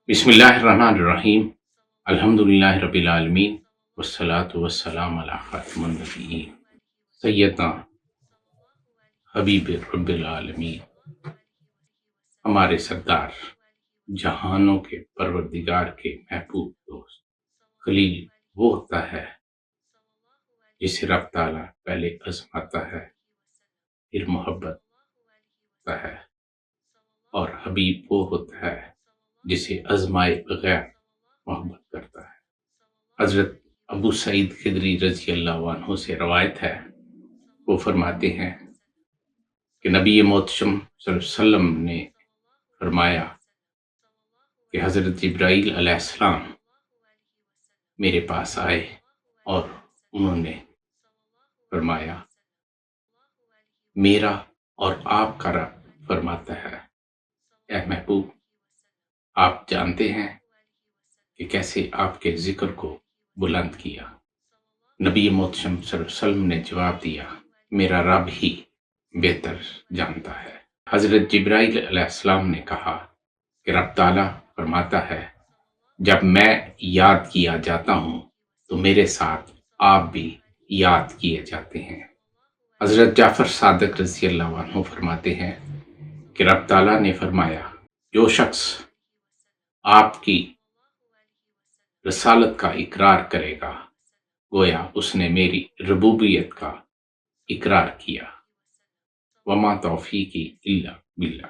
بسم اللہ الرحمن الرحیم۔ الحمدللہ رب العالمین والصلاة والسلام علی خاتم النبیین سیدنا حبیب رب العالمین، ہمارے سردار جہانوں کے پروردگار کے محبوب دوست خلیل وہ ہوتا ہے جسے رب تعالیٰ پہلے آزماتا ہے، پھر محبت کرتا ہے، اور حبیب وہ ہوتا ہے جسے آزمائے بغیر محبت کرتا ہے۔ حضرت ابو سعید خدری رضی اللہ عنہ سے روایت ہے، وہ فرماتے ہیں کہ نبی محتشم صلی اللہ علیہ وسلم نے فرمایا کہ حضرت جبرائیل علیہ السلام میرے پاس آئے اور انہوں نے فرمایا، میرا اور آپ کا رب فرماتا ہے، اے محبوب، آپ جانتے ہیں کہ کیسے آپ کے ذکر کو بلند کیا؟ نبی محتشم صلی اللہ علیہ وسلم نے جواب دیا، میرا رب ہی بہتر جانتا ہے۔ حضرت جبرائیل علیہ السلام نے کہا کہ رب تعالیٰ فرماتا ہے، جب میں یاد کیا جاتا ہوں تو میرے ساتھ آپ بھی یاد کیے جاتے ہیں۔ حضرت جعفر صادق رضی اللہ عنہ فرماتے ہیں کہ رب تعالیٰ نے فرمایا، جو شخص آپ کی رسالت کا اقرار کرے گا گویا اس نے میری ربوبیت کا اقرار کیا۔ وما توفیقی الا باللہ۔